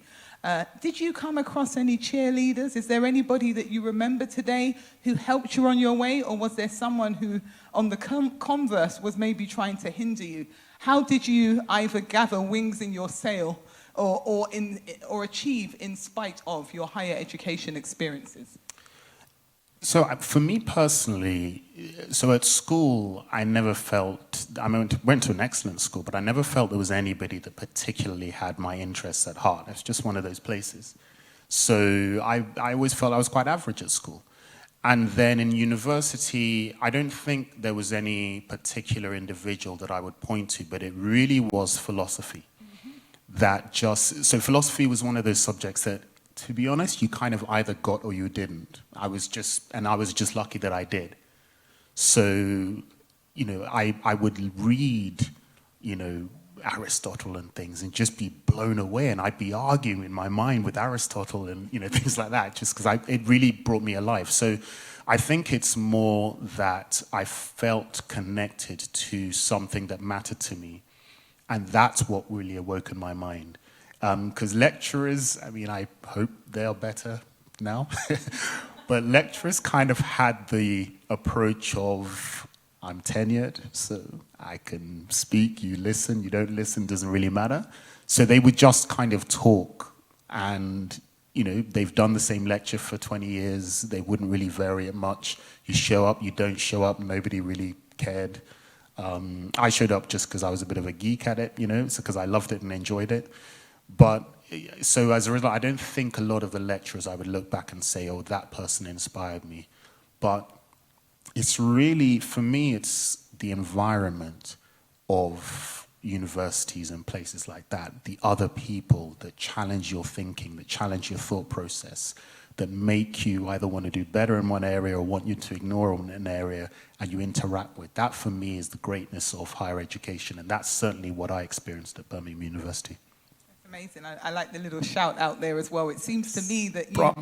[SPEAKER 3] did you come across any cheerleaders? Is there anybody that you remember today who helped you on your way? Or was there someone who, on the converse, was maybe trying to hinder you? How did you either gather wings in your sail or achieve in spite of your higher education experiences?
[SPEAKER 2] So for me personally, so at school, I never felt, I went to an excellent school, but I never felt there was anybody that particularly had my interests at heart. It's just one of those places. So I always felt I was quite average at school. And then in university, I don't think there was any particular individual that I would point to, but it really was philosophy. So philosophy was one of those subjects that, to be honest, you kind of either got or you didn't. I was just lucky that I did. So, I would read, Aristotle and things and just be blown away, and I'd be arguing in my mind with Aristotle and things like that, just because it really brought me alive. So I think it's more that I felt connected to something that mattered to me, and that's what really awoke in my mind. Because lecturers, I hope they are better now, but lecturers kind of had the approach of, I'm tenured, so I can speak, you listen, you don't listen, doesn't really matter. So they would just kind of talk, and they've done the same lecture for 20 years, they wouldn't really vary it much. You show up, you don't show up, nobody really cared. I showed up just because I was a bit of a geek at it, so because I loved it and enjoyed it. But so as a result, I don't think a lot of the lecturers I would look back and say, oh, that person inspired me. But it's really, for me, it's the environment of universities and places like that, the other people that challenge your thinking, that challenge your thought process, that make you either want to do better in one area or want you to ignore an area and you interact with. That, for me, is the greatness of higher education, and that's certainly what I experienced at Birmingham University.
[SPEAKER 3] Amazing. I like the little shout out there as well. It seems to me that you...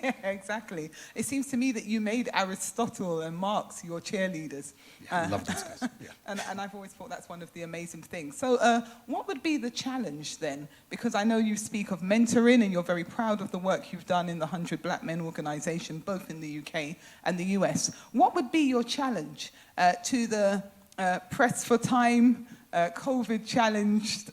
[SPEAKER 3] Yeah, exactly. It seems to me that you made Aristotle and Marx your cheerleaders.
[SPEAKER 2] Yeah, I love those guys. Yeah.
[SPEAKER 3] And I've always thought that's one of the amazing things. So what would be the challenge then? Because I know you speak of mentoring and you're very proud of the work you've done in the 100 Black Men organisation, both in the UK and the US. What would be your challenge to the press for time, COVID-challenged,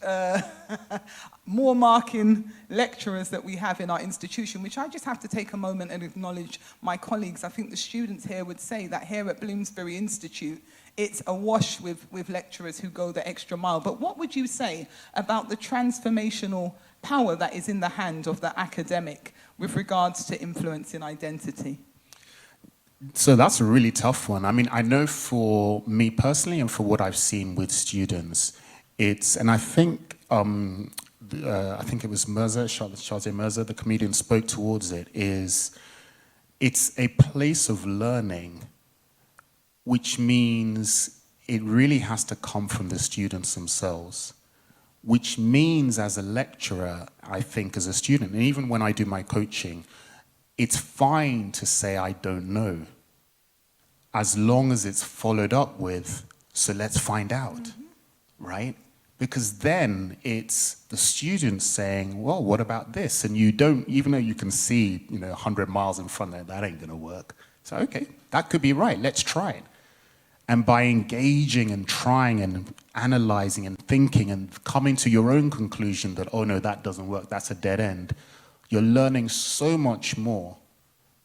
[SPEAKER 3] more marking lecturers that we have in our institution, which I just have to take a moment and acknowledge my colleagues. I think the students here would say that here at Bloomsbury Institute, it's awash with lecturers who go the extra mile. But what would you say about the transformational power that is in the hand of the academic with regards to influence in identity?
[SPEAKER 2] So that's a really tough one. I know for me personally and for what I've seen with students, and I think it was Mirza, Shazia Mirza, the comedian, spoke towards it, it's a place of learning, which means it really has to come from the students themselves, which means as a lecturer, I think as a student, and even when I do my coaching, it's fine to say I don't know, as long as it's followed up with, so let's find out, right? Because then it's the students saying, well, what about this? And you don't, even though you can see, 100 miles in front there, that ain't gonna work. So, okay, that could be right, let's try it. And by engaging and trying and analyzing and thinking and coming to your own conclusion that, oh no, that doesn't work, that's a dead end, you're learning so much more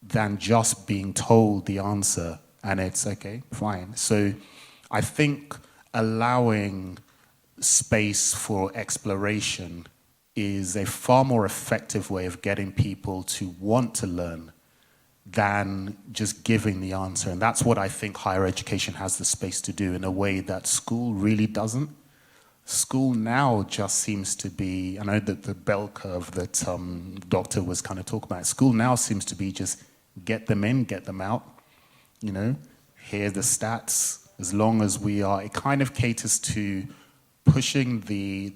[SPEAKER 2] than just being told the answer and it's okay, fine. So I think allowing space for exploration is a far more effective way of getting people to want to learn than just giving the answer. And that's what I think higher education has the space to do in a way that school really doesn't. School now just seems to be, I know that the bell curve that Doctor was kind of talking about, school now seems to be just get them in, get them out, here are the stats, as long as we are, it kind of caters to pushing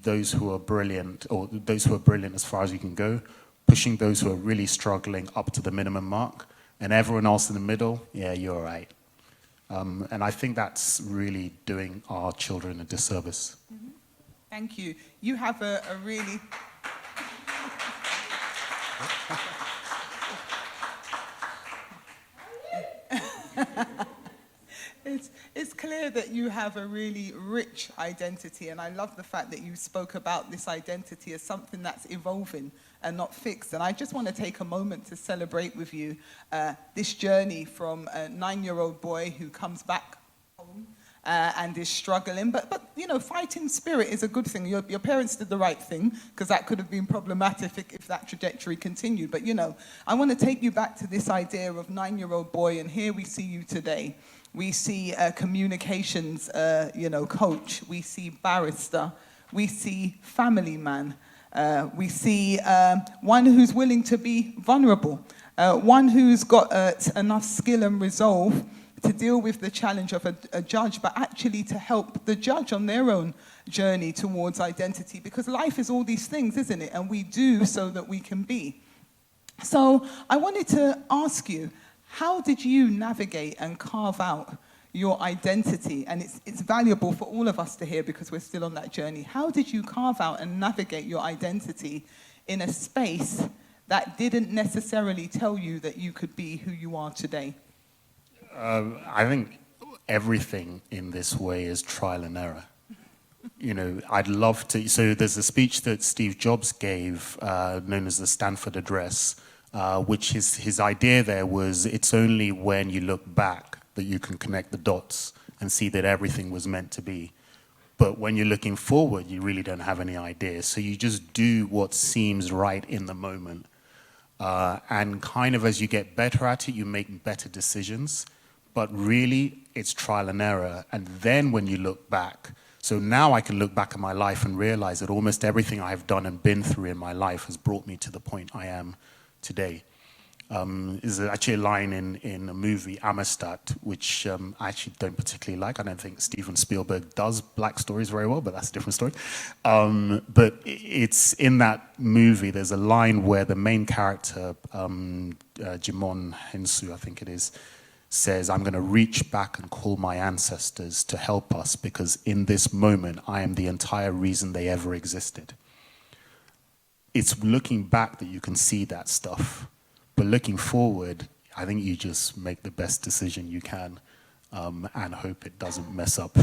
[SPEAKER 2] those who are brilliant, or those who are brilliant as far as you can go, pushing those who are really struggling up to the minimum mark, and everyone else in the middle, yeah, you're all right. And I think that's really doing our children a disservice.
[SPEAKER 3] Mm-hmm. Thank you. You have a really... It's clear that you have a really rich identity, and I love the fact that you spoke about this identity as something that's evolving and not fixed. And I just want to take a moment to celebrate with you this journey from a 9-year-old boy who comes back home and is struggling. But you know, fighting spirit is a good thing. Your parents did the right thing, because that could have been problematic if that trajectory continued. But you know, I want to take you back to this idea of 9-year-old boy, and here we see you today. We see a communications, coach. We see barrister. We see family man. We see one who's willing to be vulnerable. One who's got enough skill and resolve to deal with the challenge of a judge, but actually to help the judge on their own journey towards identity. Because life is all these things, isn't it? And we do so that we can be. So I wanted to ask you, how did you navigate and carve out your identity? And it's valuable for all of us to hear, because we're still on that journey. How did you carve out and navigate your identity in a space that didn't necessarily tell you that you could be who you are today?
[SPEAKER 2] I think everything in this way is trial and error. You know, I'd love to. So there's a speech that Steve Jobs gave, known as the Stanford Address, which his idea there was, it's only when you look back that you can connect the dots and see that everything was meant to be. But when you're looking forward, you really don't have any idea. So you just do what seems right in the moment. And kind of as you get better at it, you make better decisions. But really, it's trial and error. And then when you look back, so now I can look back at my life and realize that almost everything I've done and been through in my life has brought me to the point I am today. Is actually a line in a movie, Amistad, which I actually don't particularly like. I don't think Steven Spielberg does black stories very well, but that's a different story. But it's in that movie, there's a line where the main character, Jimon Hensu, I think it is, says, I'm going to reach back and call my ancestors to help us, because in this moment, I am the entire reason they ever existed. It's looking back that you can see that stuff. But looking forward, I think you just make the best decision you can and hope it doesn't mess up.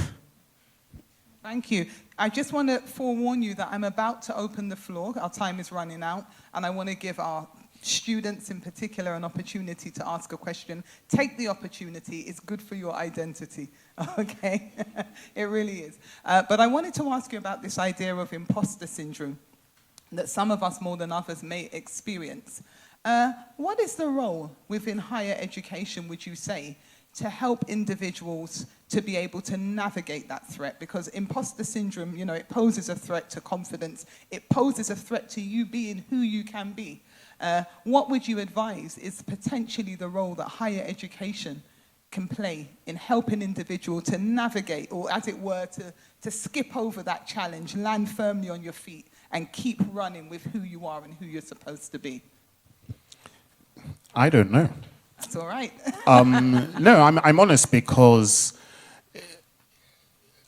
[SPEAKER 3] Thank you. I just want to forewarn you that I'm about to open the floor. Our time is running out, and I want to give our students in particular an opportunity to ask a question. Take the opportunity. It's good for your identity. Okay? It really is. But I wanted to ask you about this idea of imposter syndrome that some of us more than others may experience. What is the role within higher education, would you say, to help individuals to be able to navigate that threat? Because imposter syndrome, you know, it poses a threat to confidence. It poses a threat to you being who you can be. What would you advise is potentially the role that higher education can play in helping individuals to navigate, or as it were, to skip over that challenge, land firmly on your feet, and keep running with who you are and who you're supposed to be?
[SPEAKER 2] I don't know.
[SPEAKER 3] That's all right.
[SPEAKER 2] No, I'm honest, because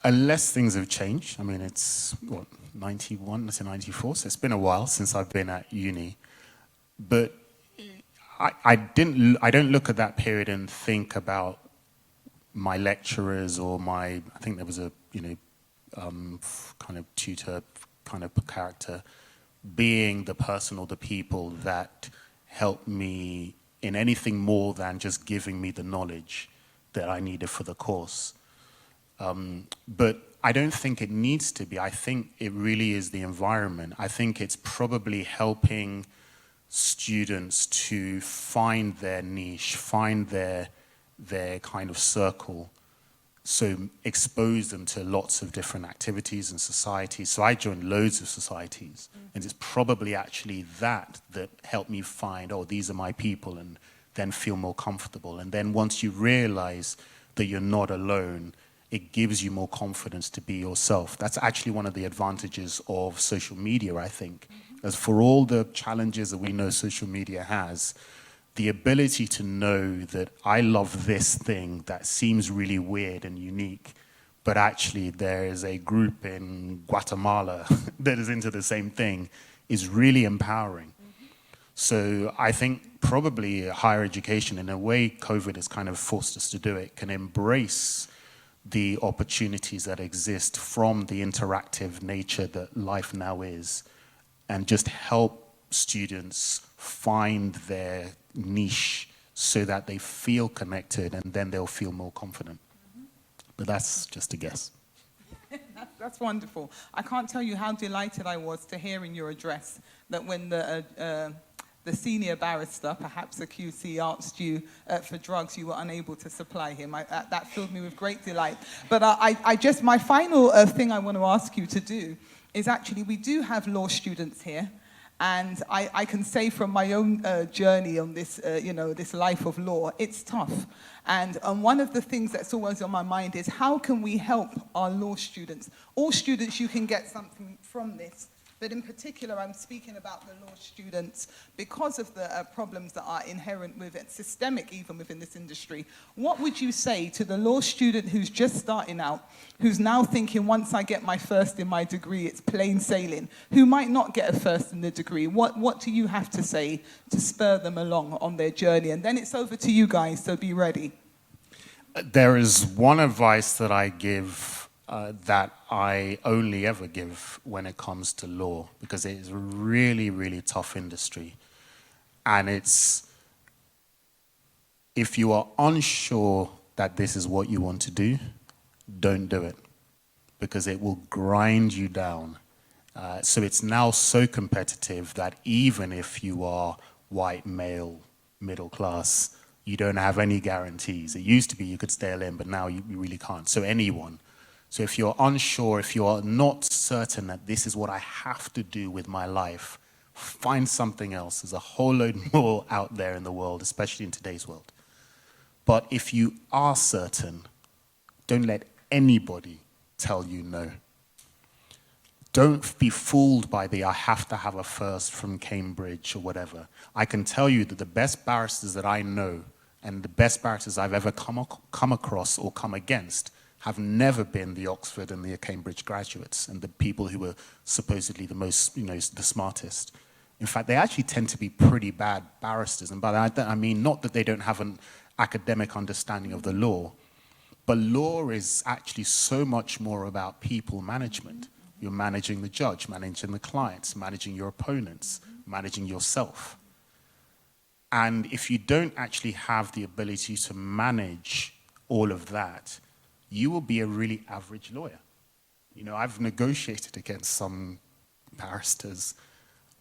[SPEAKER 2] unless things have changed, I mean, it's, 91, let's say 94, so it's been a while since I've been at uni. But I don't look at that period and think about my lecturers or I think there was a, kind of tutor kind of character, being the person or the people that helped me in anything more than just giving me the knowledge that I needed for the course. But I don't think it needs to be. I think it really is the environment. I think it's probably helping students to find their niche, find their kind of circle. So expose them to lots of different activities and societies. So I joined loads of societies, and it's probably actually that helped me find, oh, these are my people, and then feel more comfortable. And then once you realize that you're not alone, it gives you more confidence to be yourself. That's actually one of the advantages of social media, I think. As for all the challenges that we know social media has, the ability to know that I love this thing that seems really weird and unique, but actually there is a group in Guatemala that is into the same thing, is really empowering. So I think probably higher education, in a way COVID has kind of forced us to do it, can embrace the opportunities that exist from the interactive nature that life now is, and just help students find their niche so that they feel connected, and then they'll feel more confident. but that's just a guess.
[SPEAKER 3] That's wonderful. I can't tell you how delighted I was to hear in your address that when the senior barrister, perhaps a QC, asked you for drugs, you were unable to supply him. That filled me with great delight. But my final thing I want to ask you to do is actually, we do have law students here. And I can say from my own journey on this, this life of law, it's tough. And one of the things that's always on my mind is how can we help our law students? All students, you can get something from this. But in particular, I'm speaking about the law students because of the problems that are inherent with it, systemic even within this industry. What would you say to the law student who's just starting out, who's now thinking, once I get my first in my degree, it's plain sailing, who might not get a first in the degree? What do you have to say to spur them along on their journey? And then it's over to you guys, so be ready.
[SPEAKER 2] There is one advice that I give that I only ever give when it comes to law, because it is a really, really tough industry. And it's, if you are unsure that this is what you want to do, don't do it, because it will grind you down. So it's now so competitive that even if you are white, male, middle class, you don't have any guarantees. It used to be you could stay in, but now you really can't. So anyone. So if you're unsure, if you're not certain that this is what I have to do with my life, find something else. There's a whole load more out there in the world, especially in today's world. But if you are certain, don't let anybody tell you no. Don't be fooled by the I have to have a first from Cambridge or whatever. I can tell you that the best barristers that I know and the best barristers I've ever come across or come against have never been the Oxford and the Cambridge graduates and the people who were supposedly the most, the smartest. In fact, they actually tend to be pretty bad barristers. And by that, I mean not that they don't have an academic understanding of the law, but law is actually so much more about people management. You're managing the judge, managing the clients, managing your opponents, managing yourself. And if you don't actually have the ability to manage all of that, you will be a really average lawyer. I've negotiated against some barristers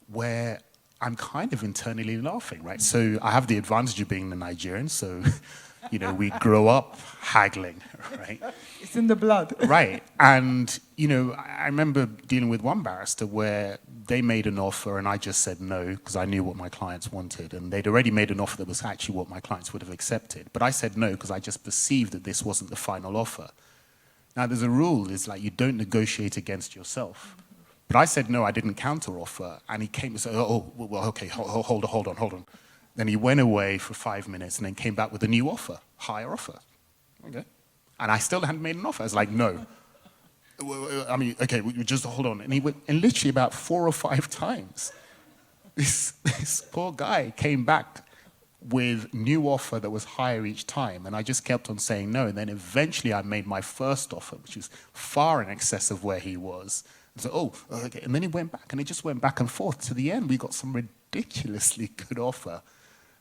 [SPEAKER 2] where I'm kind of internally laughing, right? So I have the advantage of being a Nigerian, so, we grow up haggling, right?
[SPEAKER 3] It's in the blood.
[SPEAKER 2] Right, and, I remember dealing with one barrister where they made an offer and I just said no because I knew what my clients wanted, and they'd already made an offer that was actually what my clients would have accepted. But I said no because I just perceived that this wasn't the final offer. Now, there's a rule, it's like you don't negotiate against yourself. But I said no, I didn't counter-offer, and he came and said, okay, hold on. Then he went away for 5 minutes and then came back with a new offer, higher offer. Okay. And I still hadn't made an offer. I was like, no. I mean, okay, just hold on. And he went, and literally about 4 or 5 times, this poor guy came back with new offer that was higher each time. And I just kept on saying no. And then eventually I made my first offer, which was far in excess of where he was. And so, okay. And then he went back, and it just went back and forth. To the end, we got some ridiculously good offer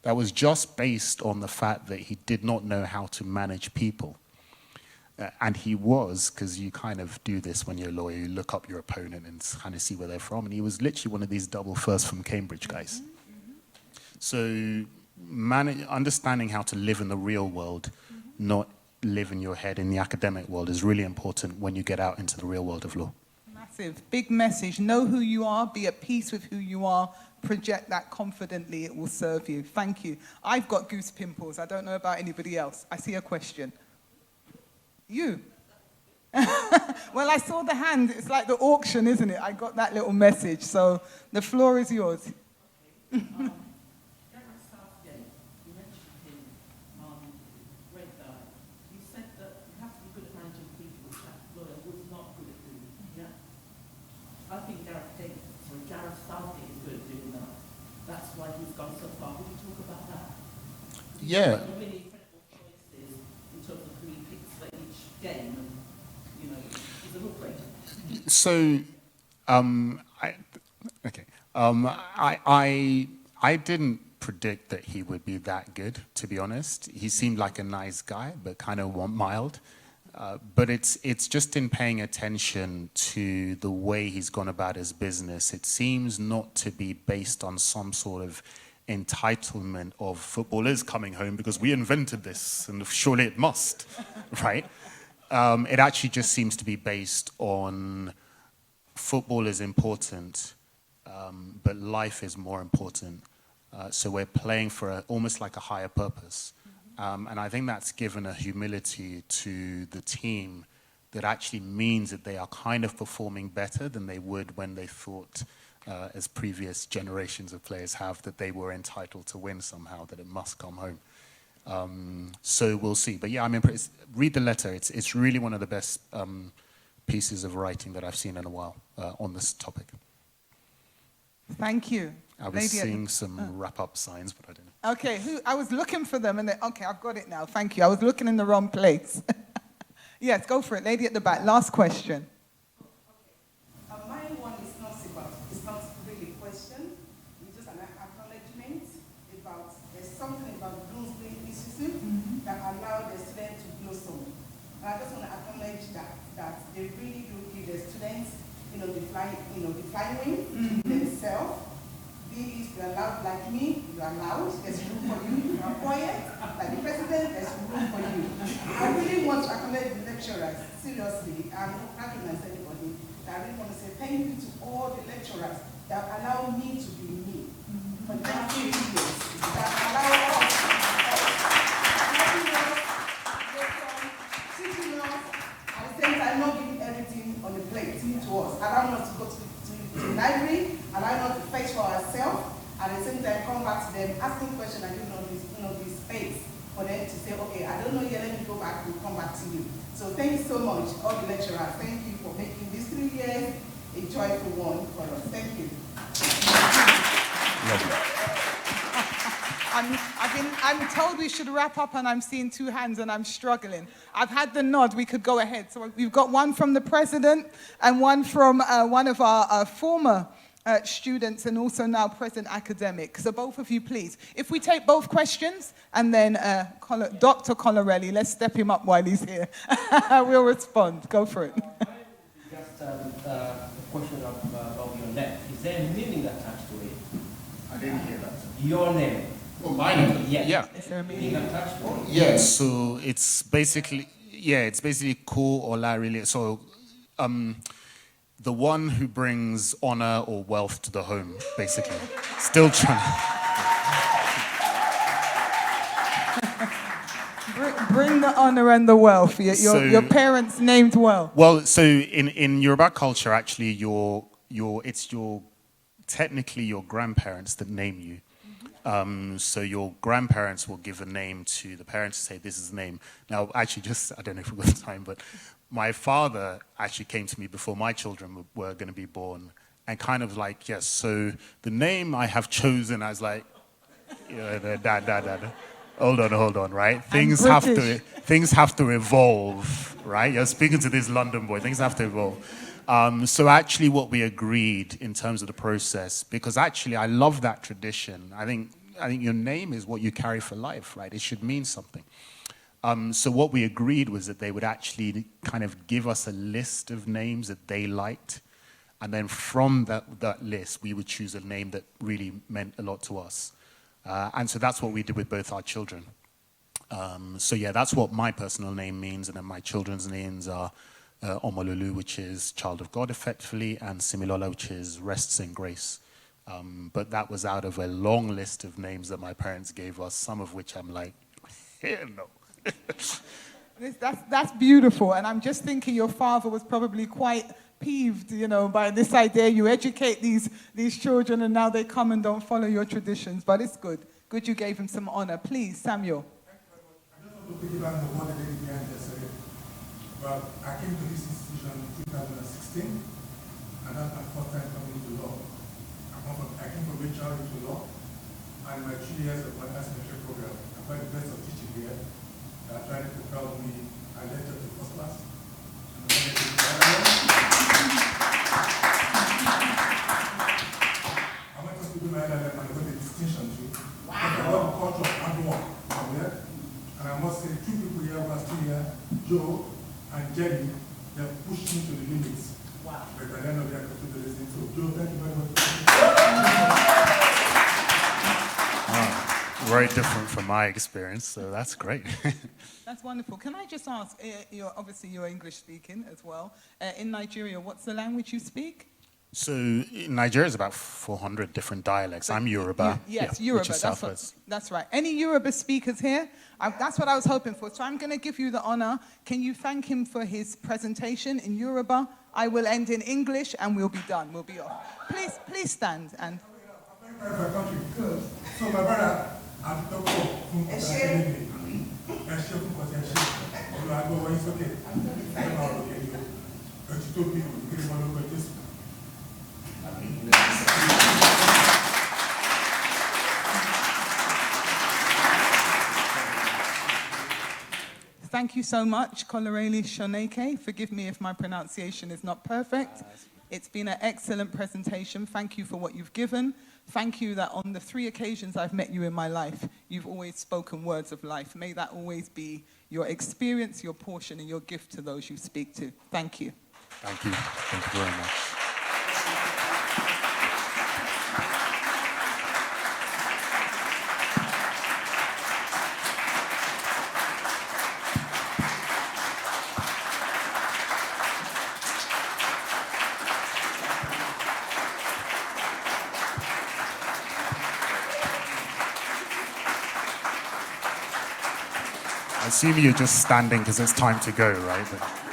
[SPEAKER 2] that was just based on the fact that he did not know how to manage people. And he was, because you kind of do this when you're a lawyer, you look up your opponent and kind of see where they're from. And he was literally one of these double first from Cambridge guys. So understanding how to live in the real world, not live in your head in the academic world, is really important when you get out into the real world of law.
[SPEAKER 3] Massive, big message. Know who you are, be at peace with who you are, project that confidently, it will serve you. Thank you. I've got goose pimples. I don't know about anybody else. I see a question. You? Well, I saw the hand. It's like the auction, isn't it? I got that little message. So the floor is yours.
[SPEAKER 2] Yeah. So, I didn't predict that he would be that good, to be honest. He seemed like a nice guy, but kind of mild. But it's just in paying attention to the way he's gone about his business. It seems not to be based on some sort of entitlement of footballers coming home because we invented this and surely it must, right? It actually just seems to be based on football is important, but life is more important. So we're playing for almost like a higher purpose. And I think that's given a humility to the team that actually means that they are kind of performing better than they would when they thought, as previous generations of players have, that they were entitled to win somehow, that it must come home. So we'll see. But yeah, I mean, read the letter. It's really one of the best pieces of writing that I've seen in a while on this topic.
[SPEAKER 3] Thank you.
[SPEAKER 2] I was seeing some wrap-up signs, but I didn't.
[SPEAKER 3] Okay, I was looking for them, and okay, I've got it now. Thank you. I was looking in the wrong place. Yes, go for it. Lady at the back, last question.
[SPEAKER 4] My one is not really a question. It's just an acknowledgement about there's something about Bloomsbury Institute that allowed the students to blossom. And I just want to acknowledge that they really do give the students, the flying wing themselves. If you're loud like me, you are loud, there's room for you. You are quiet, like the president, there's room for you. I really want to acknowledge the lecturers, seriously. I'm not recognizing anybody. I really want to say thank you to all the lecturers that allow me to be me for the past 3 years. That allow us, teaching us, at the same time not giving everything on the plate to us, allowing us to go to the library, allowing us to fetch for ourselves, at the same time come back to them, asking questions and giving us this space for them to say, okay, I don't know yet, let me go back and come back to you. So thank you so much, all the lecturers. Thank you for making these 3 years a joyful one for us. Thank you.
[SPEAKER 3] I'm told we should wrap up, and I'm seeing 2 hands, and I'm struggling. I've had the nod. We could go ahead. So we've got one from the president and one from one of our former students and also now present academic. So both of you, please. If we take both questions, and then Dr. Kolarele, let's step him up while he's here. We'll respond. Go for it.
[SPEAKER 5] Just a question about your name. Is there a meaning attached to it?
[SPEAKER 2] I didn't hear that.
[SPEAKER 5] Your name.
[SPEAKER 2] Oh, my name?
[SPEAKER 5] Yeah.
[SPEAKER 3] Is there a
[SPEAKER 5] Meaning attached to it?
[SPEAKER 2] Yes, so it's basically Kolarele. So the one who brings honor or wealth to the home, basically. Still trying.
[SPEAKER 3] Bring the honor and the wealth. Your parents named well.
[SPEAKER 2] Well, so in Yoruba culture, actually, it's technically your grandparents that name you. So your grandparents will give a name to the parents to say, this is the name. Now, actually, I don't know if we've got time, but my father actually came to me before my children were going to be born and kind of like, yes, so the name I have chosen, I was like, dad. Hold on, right? Things have to evolve, right? You're speaking to this London boy. Things have to evolve. So actually what we agreed in terms of the process, because actually I love that tradition. I think your name is what you carry for life, right? It should mean something. So what we agreed was that they would actually kind of give us a list of names that they liked. And then from that list, we would choose a name that really meant a lot to us. And so that's what we did with both our children. So yeah, that's what my personal name means. And then my children's names are Omololu, which is child of God, effectively, and Similola, which is rests in grace. But that was out of a long list of names that my parents gave us, some of which I'm like, hell no.
[SPEAKER 3] That's beautiful. And I'm just thinking your father was probably quite peeved, by this idea. You educate these children and now they come and don't follow your traditions. But it's good. Good you gave him some honor. Please, Samuel.
[SPEAKER 6] Thank you very much. I just want to piggyback on what the lady behind just said. But I came to this institution in 2016, and that's my first time coming to law. I came from HR into law, and my 2 years of my semester program, I got the best of teaching here. That tried to propel me. I lectured to first class. I went to do my LLM and I got a distinction too. Wow. I got the culture of everyone from here. And I must say, 2 people here who are still here, Joe journey, they pushed me to the limits.
[SPEAKER 5] Wow.
[SPEAKER 6] But at the end of the day, I continue to listen. So, Joe, thank you very much.
[SPEAKER 2] Very different from my experience, so that's great.
[SPEAKER 3] That's wonderful. Can I just ask, obviously you're English speaking as well. In Nigeria, what's the language you speak?
[SPEAKER 2] So in Nigeria is about 400 different dialects. I'm Yoruba.
[SPEAKER 3] Yes,
[SPEAKER 2] yeah,
[SPEAKER 3] Yoruba.
[SPEAKER 2] which is
[SPEAKER 3] That's right. Any Yoruba speakers here? That's what I was hoping for. So I'm going to give you the honor. Can you thank him for his presentation in Yoruba? I will end in English and we'll be done. We'll be off. Please stand. And
[SPEAKER 6] So my brother, I'm talking it's okay.
[SPEAKER 3] Thank you so much, Kolarele Sonaike. Forgive me if my pronunciation is not perfect. It's been an excellent presentation. Thank you for what you've given. Thank you that on the 3 occasions I've met you in my life, you've always spoken words of life. May that always be your experience, your portion, and your gift to those you speak to. Thank you.
[SPEAKER 2] Thank you. Thank you very much. I assume you're just standing because it's time to go, right? But